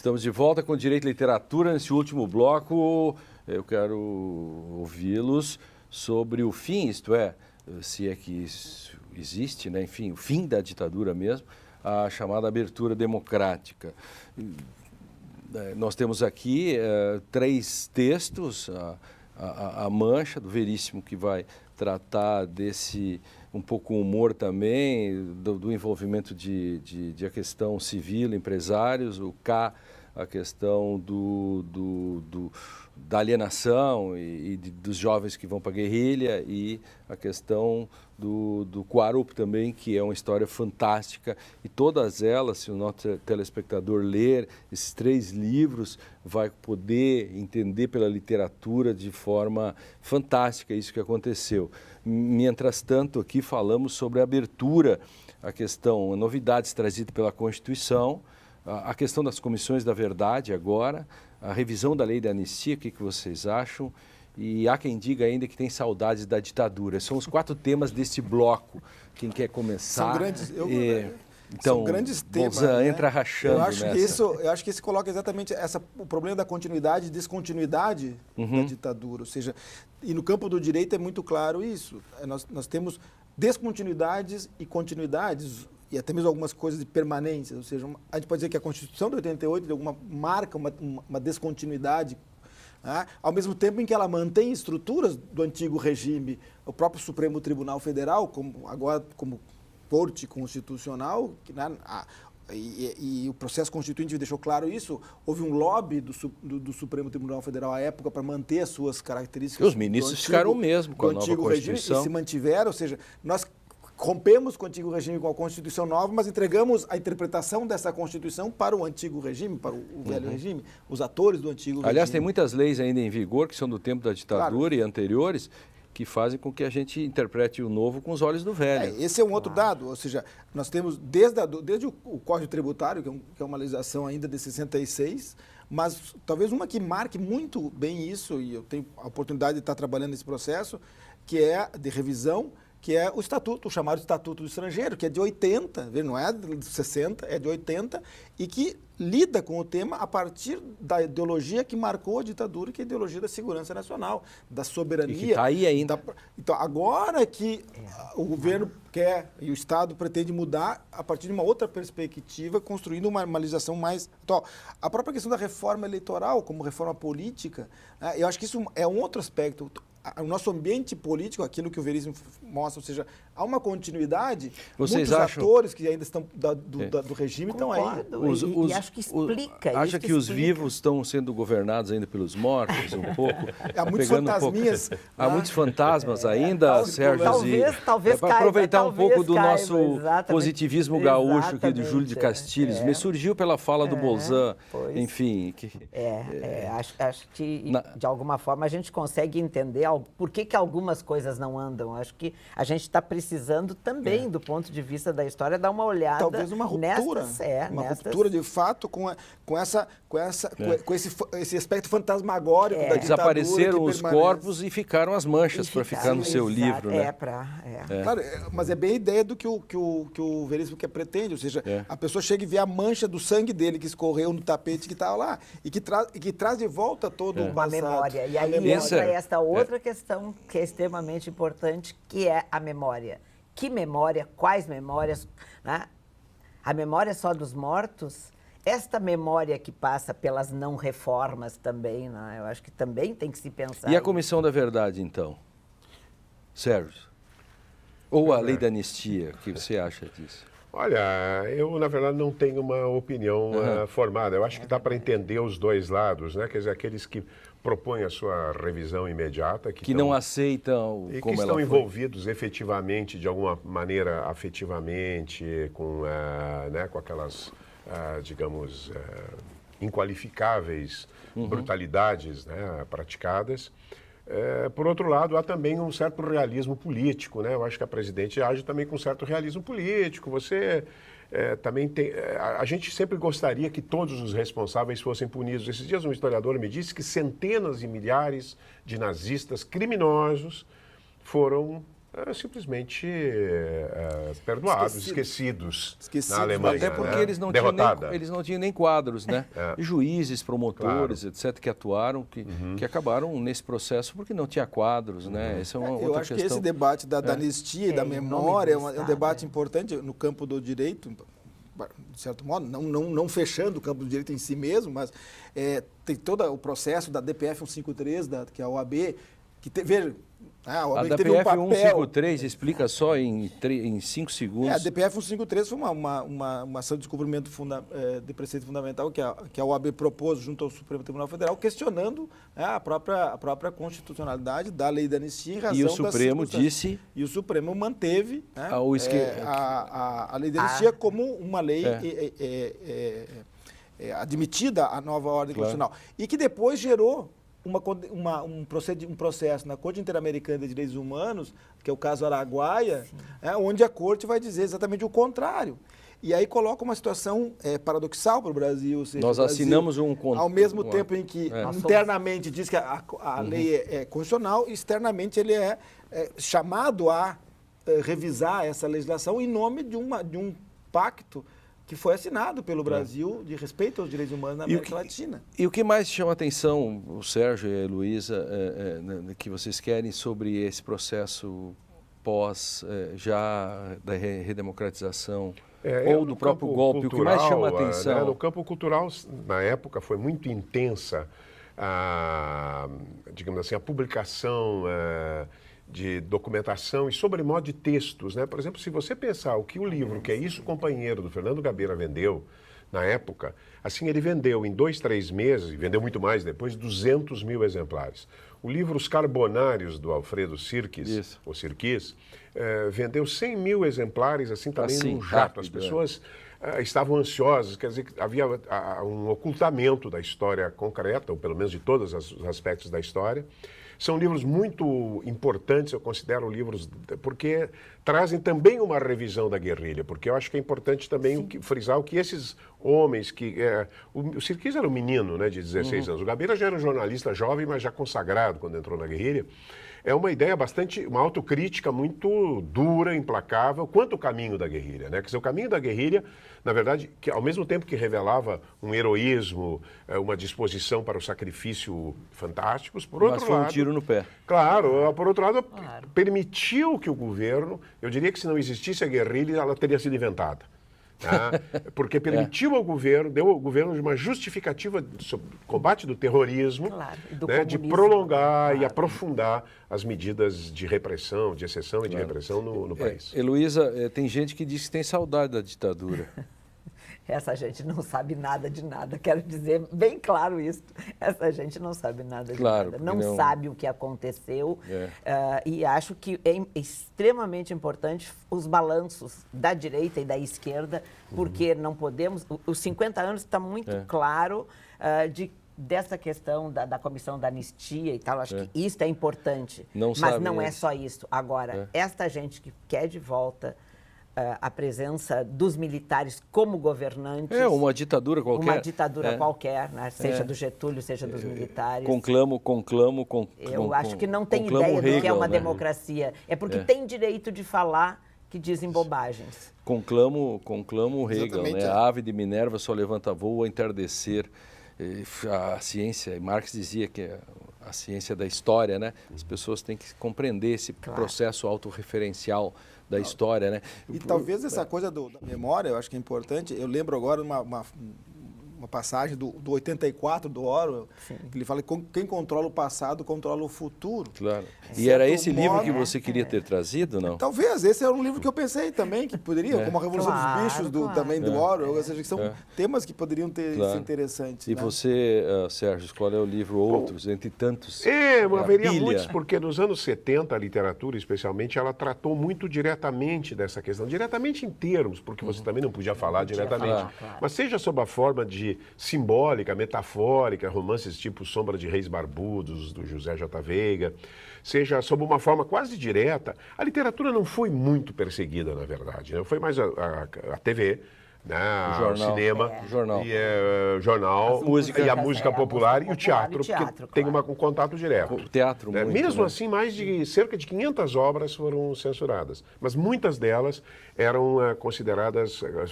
Estamos de volta com Direito e Literatura. Nesse último bloco, eu quero ouvi-los sobre o fim, isto é, se é que isso existe, né? Enfim, o fim da ditadura mesmo, a chamada abertura democrática. Nós temos aqui 3 textos, a Mancha, do Veríssimo, que vai tratar desse, um pouco com humor também, do envolvimento de a questão civil, empresários, o K, a questão da alienação e dos jovens que vão para a guerrilha, e a questão do Quarup também, que é uma história fantástica, e todas elas, se o nosso telespectador ler esses 3 livros, vai poder entender pela literatura de forma fantástica isso que aconteceu. Mientras tanto, aqui falamos sobre a abertura, a questão, novidades trazidas pela Constituição, a questão das comissões da verdade agora, a revisão da lei da anistia, o que vocês acham? E há quem diga ainda que tem saudades da ditadura. São os 4 temas deste bloco. Quem quer começar? São grandes, então, são grandes temas. Bolzan, né? Entra rachando eu acho que isso coloca exatamente o problema da continuidade e descontinuidade da ditadura. Ou seja, e no campo do direito é muito claro isso. Nós temos descontinuidades e continuidades, e até mesmo algumas coisas de permanência. Ou seja, a gente pode dizer que a Constituição de 88 marca uma descontinuidade, né? Ao mesmo tempo em que ela mantém estruturas do antigo regime. O próprio Supremo Tribunal Federal, agora como Corte Constitucional, né? E o processo constituinte deixou claro isso. Houve um lobby do Supremo Tribunal Federal à época para manter as suas características. E os ministros ficaram o mesmo com a nova Constituição. Regime, e se mantiveram, ou seja, nós rompemos com o antigo regime com a Constituição nova, mas entregamos a interpretação dessa Constituição para o antigo regime, para o velho regime, os atores do antigo regime. Aliás, tem muitas leis ainda em vigor, que são do tempo da ditadura e anteriores, que fazem com que a gente interprete o novo com os olhos do velho. Esse é um outro dado, ou seja, nós temos desde o Código Tributário, que é uma legislação ainda de 66, mas talvez uma que marque muito bem isso, e eu tenho a oportunidade de estar trabalhando nesse processo, que é de revisão, que é o estatuto, o chamado Estatuto do Estrangeiro, que é de 80, não é de 60, é de 80, e que lida com o tema a partir da ideologia que marcou a ditadura, que é a ideologia da segurança nacional, da soberania. E que está aí ainda. Então, agora que o governo quer e o Estado pretende mudar a partir de uma outra perspectiva, construindo uma legislação mais atual. A própria questão da reforma eleitoral, como reforma política, eu acho que isso é um outro aspecto. O nosso ambiente político, aquilo que o Veríssimo mostra, ou seja, há uma continuidade, vocês muitos acham... atores que ainda estão do regime estão aí. E acho que explica. Acha que os vivos estão sendo governados ainda pelos mortos um pouco? Há muitos fantasminhas. Há muitos fantasmas ainda, Sérgio. Talvez para aproveitar um pouco do nosso positivismo gaúcho aqui do Júlio de Castilhos. Me surgiu pela fala do Bolzan, enfim. Acho que, de alguma forma, a gente consegue entender por que algumas coisas não andam. Acho que a gente está precisando também, do ponto de vista da história, dar uma olhada. Talvez uma ruptura. Ruptura, de fato, com esse aspecto fantasmagórico da ditadura. Desapareceram os corpos e ficaram as manchas para ficar no seu livro, né? Claro, mas é bem a ideia do que o Veríssimo pretende, ou seja, a pessoa chega e vê a mancha do sangue dele que escorreu no tapete que estava lá e que traz de volta todo o passado. Uma memória. E aí entra esta outra questão que é extremamente importante, que é a memória. Que memória? Quais memórias? Né? A memória só dos mortos? Esta memória que passa pelas não reformas também, né? Eu acho que também tem que se pensar. E a Comissão da Verdade, então? Sérgio? Ou a lei da anistia, o que você acha disso? Olha, eu, na verdade, não tenho uma opinião formada. Eu acho que dá para entender os dois lados, né? Quer dizer, aqueles que propõem a sua revisão imediata. Que não aceitam e como que ela estão foi. Envolvidos efetivamente, de alguma maneira, afetivamente, com aquelas, digamos, inqualificáveis brutalidades, né, praticadas. Por outro lado, há também um certo realismo político, né? Eu acho que a presidente age também com um certo realismo político. Você também tem... A gente sempre gostaria que todos os responsáveis fossem punidos. Esses dias um historiador me disse que centenas e milhares de nazistas criminosos foram simplesmente perdoados, esquecidos na né? Alemanha. Até porque né? eles não tinham nem quadros, né? Juízes, promotores, etc., que atuaram, que acabaram nesse processo porque não tinha quadros, né? Essa é uma outra Eu acho questão. que esse debate da anistia e da memória é um debate importante no campo do direito, de certo modo, não fechando o campo do direito em si mesmo, mas tem todo o processo da DPF 153, que é a OAB, que veja, a OAB A teve um DPF papel... 153 explica só em 5 segundos. A DPF 153 foi uma ação de descobrimento de preceito fundamental que a OAB propôs junto ao Supremo Tribunal Federal, questionando a própria constitucionalidade da lei da anistia em razão E o Supremo disse... E o Supremo manteve a lei da anistia como uma lei admitida à nova ordem constitucional. E que depois gerou um processo na Corte Interamericana de Direitos Humanos, que é o caso Araguaia, onde a Corte vai dizer exatamente o contrário. E aí coloca uma situação paradoxal para o Brasil. Ou seja, nós assinamos um contrato. Ao mesmo tempo em que internamente diz que a lei é constitucional, externamente ele é chamado a revisar essa legislação em nome de um pacto que foi assinado pelo Brasil de respeito aos direitos humanos na América Latina. E o que mais chama a atenção, o Sérgio e a Heloísa, que vocês querem sobre esse processo pós já da redemocratização ou do próprio golpe, cultural, o que mais chama a atenção? No campo cultural, na época, foi muito intensa digamos assim, a publicação de documentação e, sobremodo, de textos, né? Por exemplo, se você pensar o que o livro, que é Isso, Companheiro, do Fernando Gabeira, vendeu na época, assim, ele vendeu em 2, 3 meses, e vendeu muito mais depois, 200 mil exemplares. O livro Os Carbonários, do Alfredo Sirkis, vendeu 100 mil exemplares, assim, também num jato. As pessoas estavam ansiosas, quer dizer, que havia um ocultamento da história concreta, ou pelo menos de todos os aspectos da história. São livros muito importantes, eu considero livros, porque trazem também uma revisão da guerrilha, porque eu acho que é importante também frisar o que esses homens, o Sirkis era um menino, né, de 16 anos, o Gabeira já era um jornalista jovem, mas já consagrado quando entrou na guerrilha. É uma ideia uma autocrítica muito dura, implacável, quanto o caminho da guerrilha, né? Quer dizer, o caminho da guerrilha, na verdade, que ao mesmo tempo que revelava um heroísmo, uma disposição para o sacrifício fantásticos, por outro lado... Mas foi um tiro no pé. Claro, por outro lado, permitiu que o governo, eu diria que se não existisse a guerrilha, ela teria sido inventada. Porque permitiu ao governo, deu ao governo uma justificativa sobre o combate do terrorismo, de prolongar e aprofundar as medidas de repressão, de exceção e de repressão no país. Heloísa, tem gente que diz que tem saudade da ditadura. Essa gente não sabe nada de nada, quero dizer bem claro isso. Essa gente não sabe nada de nada, não sabe o que aconteceu. E acho que é extremamente importante os balanços da direita e da esquerda, porque não podemos... Os 50 anos está muito claro dessa questão da comissão da anistia e tal. Acho que isso é importante, mas não é só isso. Agora, esta gente que quer de volta... a presença dos militares como governantes. Uma ditadura qualquer. Uma ditadura qualquer, né? Seja do Getúlio, seja dos militares. Conclamo. Eu acho que não tem ideia do que é uma democracia. É porque tem direito de falar que dizem bobagens. Conclamo Hegel, né? A ave de Minerva só levanta voo a entardecer. A ciência, Marx dizia que a ciência da história, né? As pessoas têm que compreender esse processo autorreferencial da história, né? E talvez essa coisa da memória, eu acho que é importante. Eu lembro agora uma passagem do 84 do Orwell, que ele fala que quem controla o passado controla o futuro. Claro. E era esse livro que você queria ter trazido, não? Talvez, esse era um livro que eu pensei também, que poderia, como a Revolução dos Bichos, também do Orwell, ou seja, que são temas que poderiam ser interessantes. E você, Sérgio, qual é o livro Outros, entre tantos? Haveria muitos, porque nos anos 70, a literatura, especialmente, ela tratou muito diretamente dessa questão, diretamente em termos, porque você também não podia falar diretamente, mas seja sob a forma de simbólica, metafórica, romances tipo Sombra de Reis Barbudos, do José J. Veiga, seja sob uma forma quase direta. A literatura não foi muito perseguida, na verdade, né? Foi mais a TV, né? O jornal. O cinema, O jornal. E, jornal, música. e a música popular e o teatro, teatro, porque tem claro. um contato direto. O teatro muito, Mesmo né? assim, cerca de 500 obras foram censuradas, mas muitas delas eram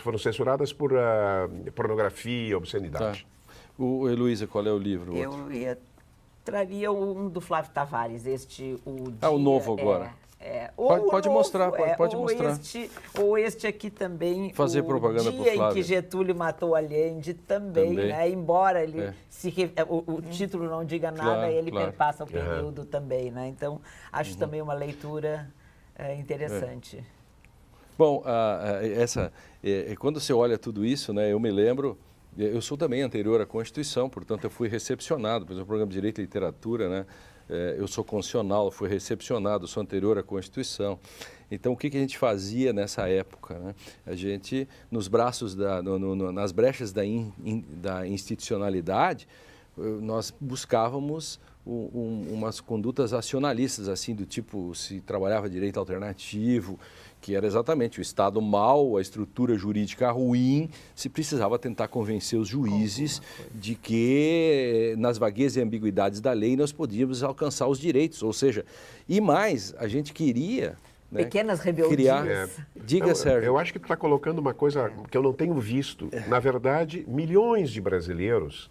foram censuradas por pornografia, obscenidade. Tá. Heloísa, qual é o livro? Traria um do Flávio Tavares, o novo agora. Pode mostrar, pode mostrar. Ou este aqui também, fazer propaganda pro dia Flávio. em que Getúlio matou Allende também. Né? Embora ele o título não diga nada, Claro, ele claro. perpassa o período também. Né? Então, acho também uma leitura interessante. Bom, quando você olha tudo isso, né, eu me lembro, eu sou também anterior à Constituição, portanto eu fui recepcionado, por exemplo, o programa de Direito e Literatura, né, eu sou constitucional, fui recepcionado, sou anterior à Constituição. Então, o que a gente fazia nessa época? Né? A gente, nos braços, nas brechas da institucionalidade, nós buscávamos umas condutas acionalistas, assim, do tipo, se trabalhava direito alternativo, que era exatamente o Estado mau, a estrutura jurídica ruim, se precisava tentar convencer os juízes de que, nas vaguezas e ambiguidades da lei, nós podíamos alcançar os direitos. Ou seja, e mais, a gente queria... Né, pequenas rebeldias. Criar... Diga, Sérgio. Eu acho que tu está colocando uma coisa que eu não tenho visto. Na verdade, milhões de brasileiros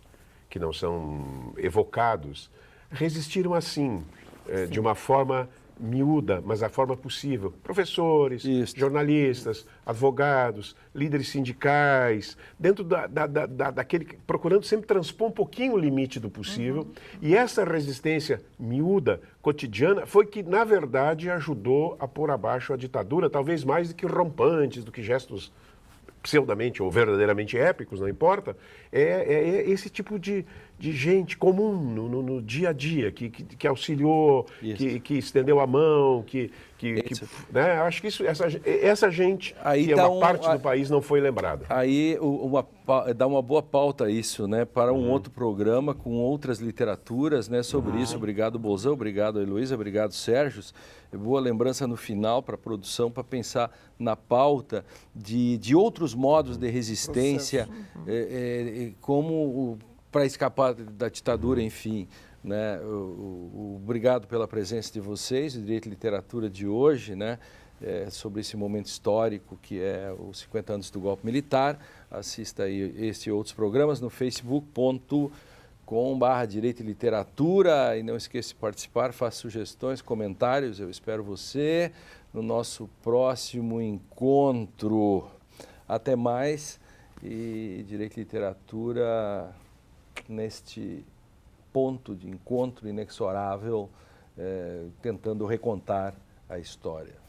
que não são evocados resistiram assim, de uma forma miúda, mas a forma possível. Professores, jornalistas, advogados, líderes sindicais, dentro daquele... procurando sempre transpor um pouquinho o limite do possível. E essa resistência miúda, cotidiana, foi que, na verdade, ajudou a pôr abaixo a ditadura, talvez mais do que rompantes, do que gestos pseudamente ou verdadeiramente épicos, não importa, é esse tipo de gente comum no dia a dia, que auxiliou, que estendeu a mão, né? Acho que essa gente, aí que é uma parte do país, não foi lembrada. Aí dá uma boa pauta isso, né, para um outro programa com outras literaturas, né, sobre isso. Obrigado, Bolzão, obrigado, Heloísa, obrigado, Sérgio. Boa lembrança no final para a produção, para pensar na pauta de outros modos de resistência, como para escapar da ditadura, enfim. Né? Obrigado pela presença de vocês, o Direito e Literatura de hoje, né? Sobre esse momento histórico que é os 50 anos do golpe militar. Assista aí este e outros programas no facebook.com/Direito e Literatura, e não esqueça de participar, faça sugestões, comentários, eu espero você no nosso próximo encontro. Até mais, e Direito e Literatura neste ponto de encontro inexorável, tentando recontar a história.